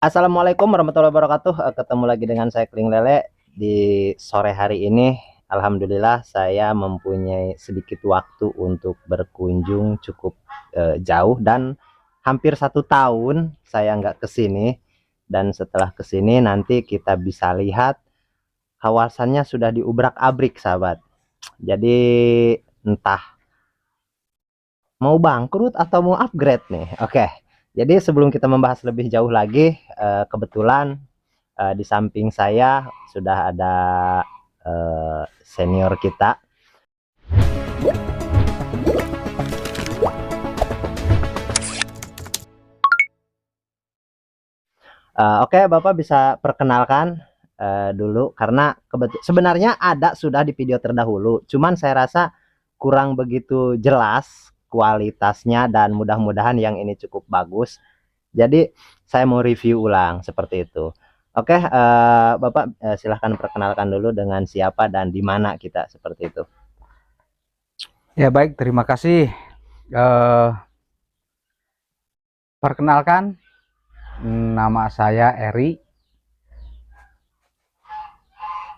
Assalamualaikum warahmatullahi wabarakatuh. Ketemu lagi dengan saya Kling Lele di sore hari ini. Alhamdulillah saya mempunyai sedikit waktu untuk berkunjung cukup jauh dan hampir 1 tahun saya nggak kesini. Dan setelah kesini nanti kita bisa lihat kawasannya sudah diubrak-abrik, sahabat. Jadi entah mau bangkrut atau mau upgrade nih. Oke. Jadi sebelum kita membahas lebih jauh lagi, kebetulan di samping saya sudah ada senior kita. Oke, Bapak bisa perkenalkan dulu karena sebenarnya ada sudah di video terdahulu, cuman saya rasa kurang begitu jelas kualitasnya dan mudah-mudahan yang ini cukup bagus. Jadi saya mau review ulang seperti itu. Oke, Bapak silahkan perkenalkan dulu dengan siapa dan di mana kita seperti itu. Ya baik, terima kasih. Perkenalkan, nama saya Eri.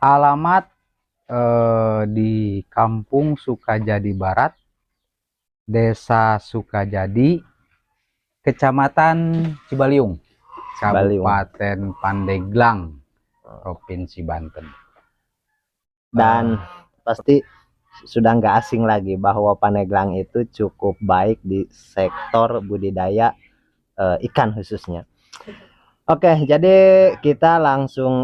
Alamat di Kampung Sukajadi Barat, Desa Sukajadi, Kecamatan Cibaliung, Kabupaten Pandeglang, Provinsi Banten. Dan pasti sudah nggak asing lagi bahwa Pandeglang itu cukup baik di sektor budidaya ikan khususnya. Oke, jadi kita langsung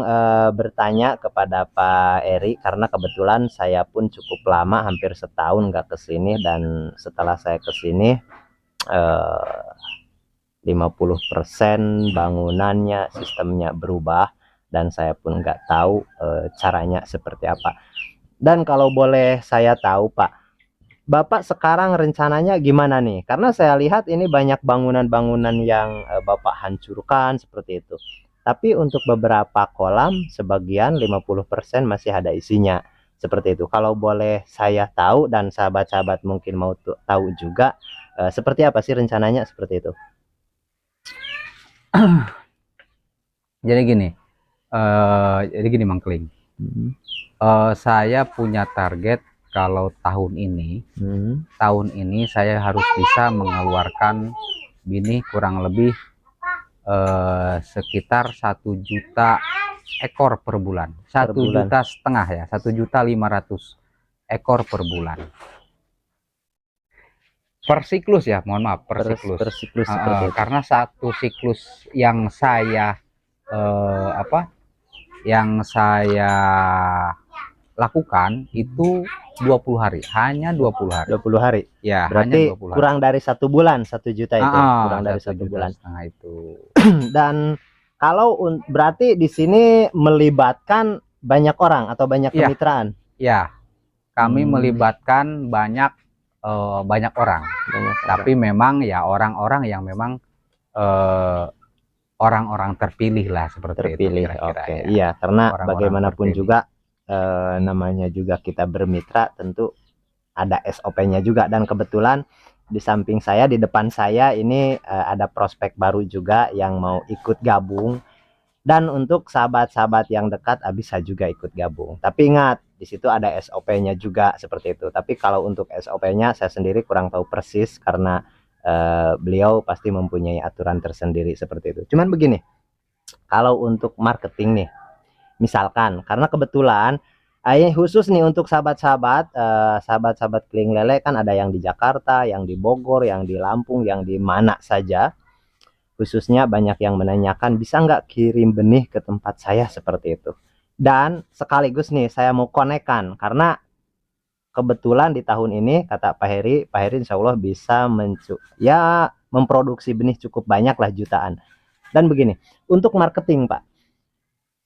bertanya kepada Pak Eri karena kebetulan saya pun cukup lama, hampir setahun nggak kesini, dan setelah saya kesini 50% bangunannya, sistemnya berubah dan saya pun nggak tahu caranya seperti apa. Dan kalau boleh saya tahu, Pak, Bapak sekarang rencananya gimana nih? Karena saya lihat ini banyak bangunan-bangunan yang Bapak hancurkan seperti itu. Tapi untuk beberapa kolam, sebagian 50% masih ada isinya. Seperti itu. Kalau boleh saya tahu dan sahabat-sahabat mungkin mau tahu juga, seperti apa sih rencananya seperti itu? Jadi gini Mang Kling. Saya punya target kalau tahun ini saya harus bisa mengeluarkan benih kurang lebih sekitar 1 juta ekor per bulan. 1,5 juta ya, 1.500.000 ekor per bulan. Per siklus ya, mohon maaf, per siklus. Karena satu siklus yang saya lakukan itu 20 hari, hanya 20 hari. 20 hari. Ya, berarti hanya 20 hari. Kurang dari 1 bulan 1 juta itu. Kurang dari 1 bulan. Itu. Dan kalau berarti di sini melibatkan banyak orang atau banyak kemitraan? Ya, kami melibatkan banyak orang. Tapi memang ya orang-orang yang memang orang-orang terpilih lah, seperti itu kira-kira. Oke. Ya. Iya, karena bagaimanapun juga namanya juga kita bermitra, tentu ada SOP-nya juga. Dan kebetulan di samping saya, di depan saya ini ada prospek baru juga yang mau ikut gabung. Dan untuk sahabat-sahabat yang dekat bisa juga ikut gabung. Tapi ingat, di situ ada SOP-nya juga seperti itu. Tapi kalau untuk SOP-nya saya sendiri kurang tahu persis karena beliau pasti mempunyai aturan tersendiri seperti itu. Cuman begini, kalau untuk marketing nih, misalkan karena kebetulan khusus nih untuk sahabat-sahabat Kling Lele, kan ada yang di Jakarta, yang di Bogor, yang di Lampung, yang di mana saja. Khususnya banyak yang menanyakan bisa nggak kirim benih ke tempat saya seperti itu. Dan sekaligus nih saya mau konekkan karena kebetulan di tahun ini kata Pak Heri insya Allah bisa memproduksi benih cukup banyak lah, jutaan. Dan begini, untuk marketing Pak,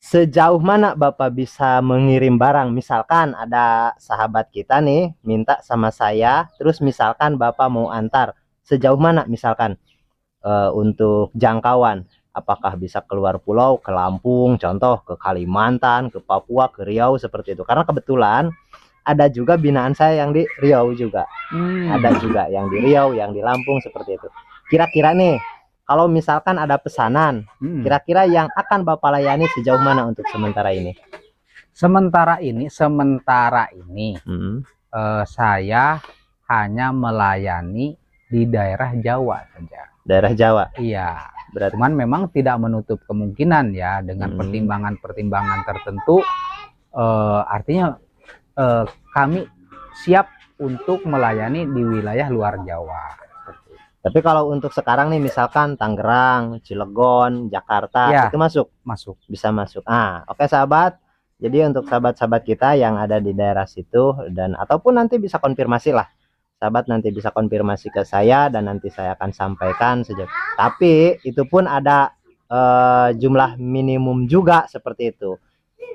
sejauh mana Bapak bisa mengirim barang? Misalkan ada sahabat kita nih minta sama saya, terus misalkan Bapak mau antar, sejauh mana misalkan untuk jangkauan? Apakah bisa keluar pulau, ke Lampung, contoh ke Kalimantan, ke Papua, ke Riau seperti itu? Karena kebetulan ada juga binaan saya yang di Riau juga. Ada juga yang di Riau, yang di Lampung seperti itu. Kira-kira nih kalau misalkan ada pesanan, kira-kira yang akan Bapak layani sejauh mana untuk sementara ini? Sementara ini saya hanya melayani di daerah Jawa saja. Daerah Jawa? Iya. Berarti cuman memang tidak menutup kemungkinan ya, dengan pertimbangan-pertimbangan tertentu, artinya kami siap untuk melayani di wilayah luar Jawa. Tapi kalau untuk sekarang nih, misalkan Tangerang, Cilegon, Jakarta, ya, itu masuk? Bisa masuk. Oke sahabat. Jadi untuk sahabat-sahabat kita yang ada di daerah situ, dan ataupun nanti bisa konfirmasi lah. Sahabat nanti bisa konfirmasi ke saya dan nanti saya akan sampaikan sejak. Tapi itu pun ada jumlah minimum juga seperti itu.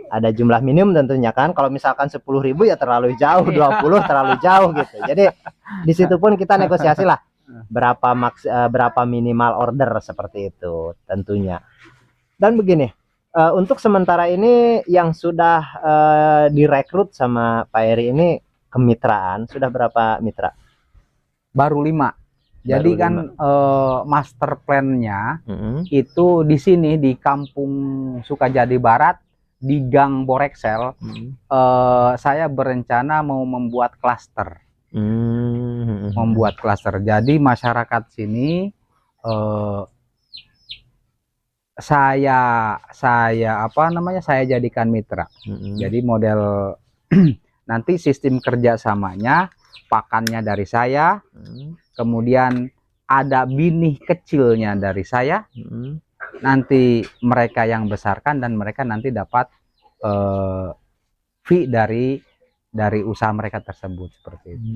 Ada jumlah minimum tentunya kan. Kalau misalkan 10.000 ya terlalu jauh, 20 terlalu jauh gitu. Jadi di situ pun kita negosiasi lah. Berapa minimal order seperti itu tentunya. Dan begini, untuk sementara ini yang sudah direkrut sama Pak Eri ini kemitraan, sudah berapa mitra? Baru 5. Jadi kan master plan-nya itu di sini di Kampung Sukajadi Barat di Gang Boreksel. Saya berencana mau membuat klaster. Membuat klaster. Jadi masyarakat sini saya jadikan mitra. Jadi model nanti sistem kerjasamanya, pakannya dari saya, kemudian ada binih kecilnya dari saya, nanti mereka yang besarkan dan mereka nanti dapat fee dari usaha mereka tersebut, seperti itu.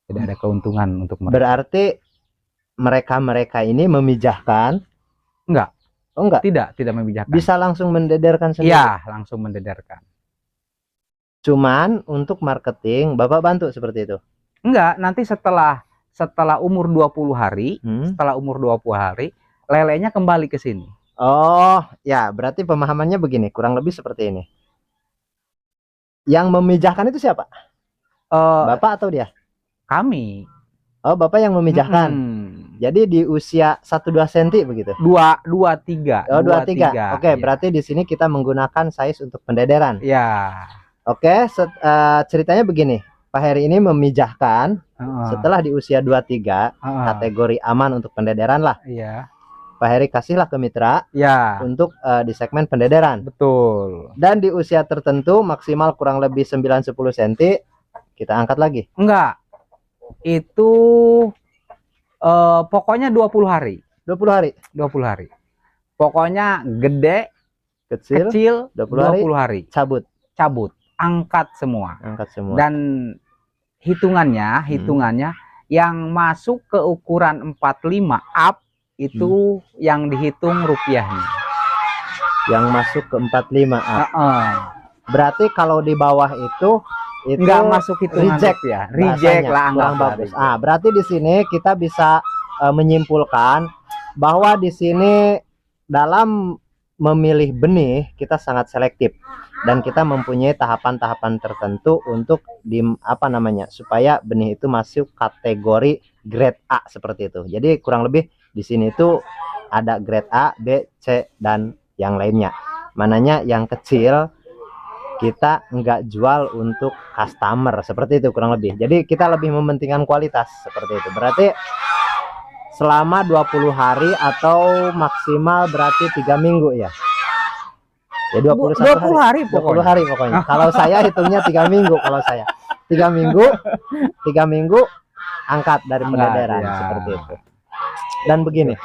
Tidak ada keuntungan untuk mereka. Berarti mereka ini memijahkan? Enggak. Oh enggak? Tidak memijahkan. Bisa langsung mendederkan sendiri? Iya, langsung mendederkan. Cuman untuk marketing Bapak bantu seperti itu? Enggak, nanti setelah umur 20 hari, setelah umur 20 hari, lelenya kembali ke sini. Oh, ya, berarti pemahamannya begini, kurang lebih seperti ini. Yang memijahkan itu siapa? Bapak atau dia? Kami. Oh, Bapak yang memijahkan. Jadi di usia 1-2 cm begitu? 2-3. Oh, 2-3. Oke, iya. Berarti di sini kita menggunakan size untuk pendederan. Ya. Oke, ceritanya begini. Pak Heri ini memijahkan setelah di usia 2-3, kategori aman untuk pendederan lah. Iya. Pak Heri kasihlah ke mitra untuk di segmen pendederan. Betul. Dan di usia tertentu maksimal kurang lebih 9-10 cm kita angkat lagi. Enggak. Itu pokoknya 20 hari. 20 hari. 20 hari. Pokoknya gede, kecil 20 hari. Cabut. Angkat semua. Dan hitungannya yang masuk ke ukuran 45 up itu yang dihitung rupiahnya. Yang masuk ke 45 up. Berarti kalau di bawah itu nggak masuk hitungan reject ya. Reject lah, kurang bagus. Berarti di sini kita bisa menyimpulkan bahwa di sini dalam memilih benih kita sangat selektif dan kita mempunyai tahapan-tahapan tertentu untuk supaya benih itu masuk kategori grade A seperti itu. Jadi kurang lebih di sini itu ada grade A, B, C dan yang lainnya. Mananya yang kecil kita nggak jual untuk customer seperti itu kurang lebih. Jadi kita lebih mementingkan kualitas seperti itu. Berarti selama 20 hari atau maksimal berarti 3 minggu ya. Ya 21 hari pokoknya. 20 hari pokoknya. Kalau saya hitungnya 3 minggu kalau saya. 3 minggu angkat dari pendederan seperti itu. Dan begini.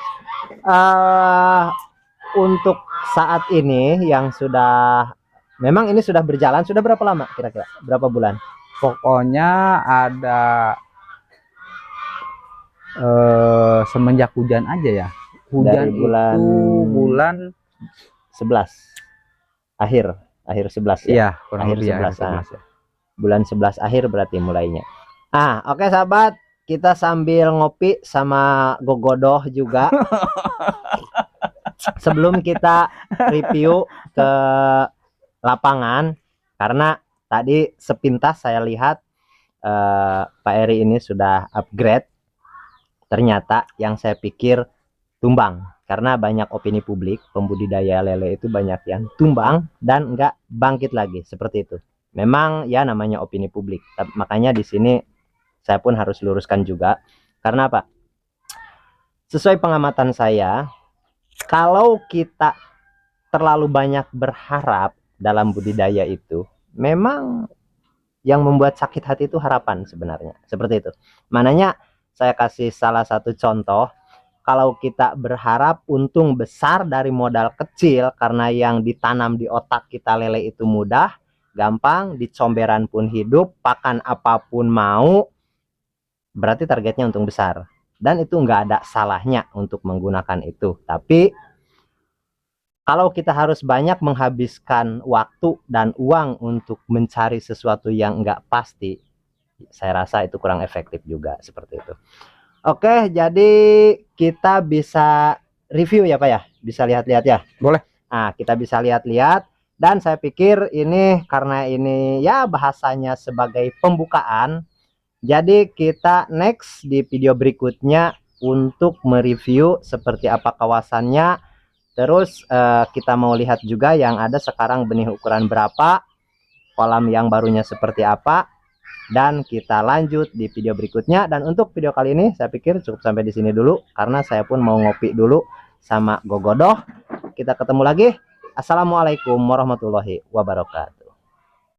Untuk saat ini yang sudah memang ini sudah berjalan, sudah berapa lama kira-kira? Berapa bulan? Pokoknya ada semenjak hujan aja ya. Hujan dari bulan 11. Akhir 11 ya. Iya, kurang akhir lebih 11. Ya. Bulan 11 akhir berarti mulainya. Oke sahabat, kita sambil ngopi sama gogodoh juga. Sebelum kita review ke lapangan, karena tadi sepintas saya lihat Pak Eri ini sudah upgrade. Ternyata yang saya pikir tumbang karena banyak opini publik pembudidaya lele itu banyak yang tumbang dan nggak bangkit lagi seperti itu. Memang ya namanya opini publik, makanya di sini saya pun harus luruskan juga. Karena apa? Sesuai pengamatan saya, kalau kita terlalu banyak berharap dalam budidaya itu, memang yang membuat sakit hati itu harapan sebenarnya. Seperti itu. Mananya saya kasih salah satu contoh. Kalau kita berharap untung besar dari modal kecil, karena yang ditanam di otak kita lele itu mudah, gampang, di comberan pun hidup, pakan apapun mau, berarti targetnya untung besar. Dan itu nggak ada salahnya untuk menggunakan itu. Tapi kalau kita harus banyak menghabiskan waktu dan uang untuk mencari sesuatu yang nggak pasti, saya rasa itu kurang efektif juga seperti itu. Oke, jadi kita bisa review ya Pak ya, bisa lihat-lihat ya. Boleh. Nah, kita bisa lihat-lihat dan saya pikir ini karena ini ya bahasanya sebagai pembukaan. Jadi kita next di video berikutnya untuk mereview seperti apa kawasannya. Terus kita mau lihat juga yang ada sekarang benih ukuran berapa, kolam yang barunya seperti apa. Dan kita lanjut di video berikutnya. Dan untuk video kali ini saya pikir cukup sampai di sini dulu, karena saya pun mau ngopi dulu sama Gogodoh. Kita ketemu lagi. Assalamualaikum warahmatullahi wabarakatuh.